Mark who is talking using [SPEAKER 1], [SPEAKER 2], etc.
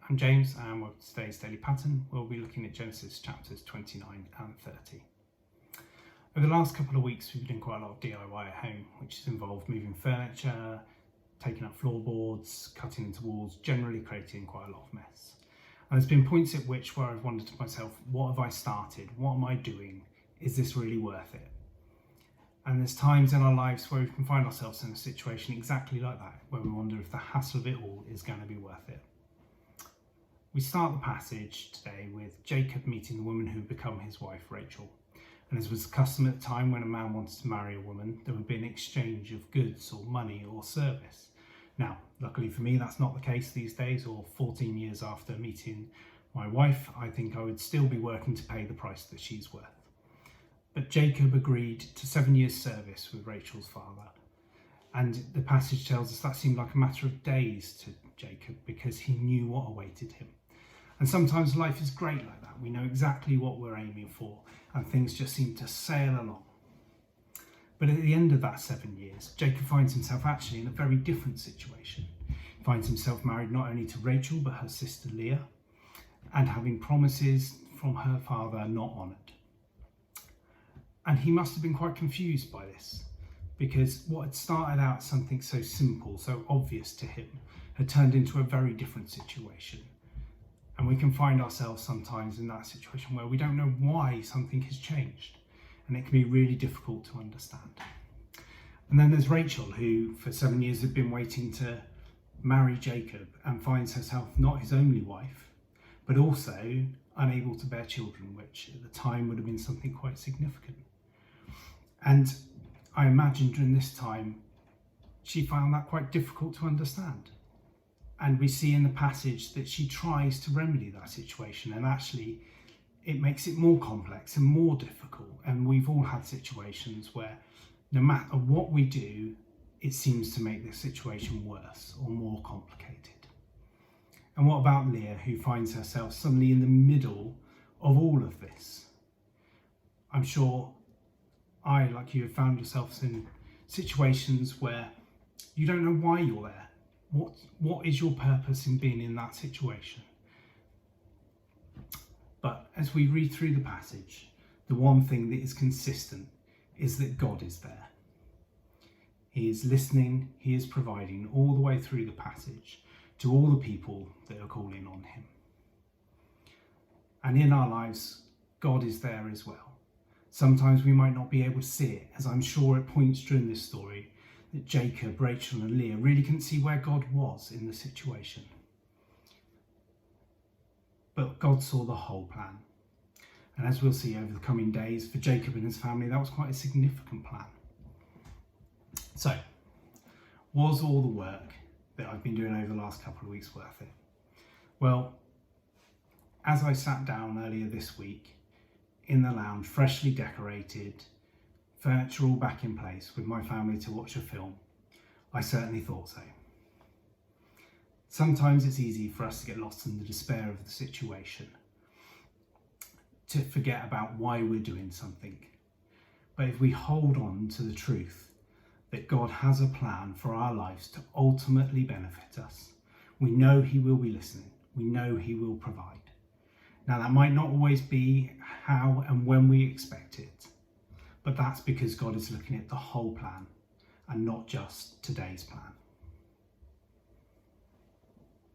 [SPEAKER 1] I'm James, and with today's daily pattern, we'll be looking at Genesis chapters 29 and 30. Over the last couple of weeks, we've been doing quite a lot of DIY at home, which has involved moving furniture, taking up floorboards, cutting into walls, generally creating quite a lot of mess. And there's been points at which where I've wondered to myself, what have I started? What am I doing? Is this really worth it? And there's times in our lives where we can find ourselves in a situation exactly like that, where we wonder if the hassle of it all is going to be worth it. We start the passage today with Jacob meeting the woman who would become his wife, Rachel. And as was the custom at the time when a man wanted to marry a woman, there would be an exchange of goods or money or service. Now, luckily for me, that's not the case these days, or 14 years after meeting my wife, I think I would still be working to pay the price that she's worth. But Jacob agreed to 7 years' service with Rachel's father. And the passage tells us that seemed like a matter of days to Jacob because he knew what awaited him. And sometimes life is great like that. We know exactly what we're aiming for and things just seem to sail along. But at the end of that 7 years, Jacob finds himself actually in a very different situation. He finds himself married not only to Rachel but her sister Leah, and having promises from her father not honoured. And he must have been quite confused by this, because what had started out something so simple, so obvious to him, had turned into a very different situation. And we can find ourselves sometimes in that situation where we don't know why something has changed, and it can be really difficult to understand. And then there's Rachel, who for 7 years had been waiting to marry Jacob and finds herself not his only wife, but also unable to bear children, which at the time would have been something quite significant. And I imagine during this time, she found that quite difficult to understand. And we see in the passage that she tries to remedy that situation, and actually it makes it more complex and more difficult. And we've all had situations where no matter what we do, it seems to make the situation worse or more complicated. And what about Leah, who finds herself suddenly in the middle of all of this? I'm sure I, like you, have found yourselves in situations where you don't know why you're there. What is your purpose in being in that situation? But as we read through the passage, the one thing that is consistent is that God is there. He is listening, he is providing all the way through the passage to all the people that are calling on him. And in our lives, God is there as well. Sometimes we might not be able to see it, as I'm sure it points during this story that Jacob, Rachel and Leah really couldn't see where God was in the situation. But God saw the whole plan. And as we'll see over the coming days, for Jacob and his family, that was quite a significant plan. So, was all the work that I've been doing over the last couple of weeks worth it? Well, as I sat down earlier this week in the lounge, freshly decorated, furniture all back in place with my family to watch a film, I certainly thought so. Sometimes it's easy for us to get lost in the despair of the situation, to forget about why we're doing something. But if we hold on to the truth that God has a plan for our lives to ultimately benefit us, we know he will be listening, we know he will provide. Now that might not always be how and when we expect it, but that's because God is looking at the whole plan and not just today's plan.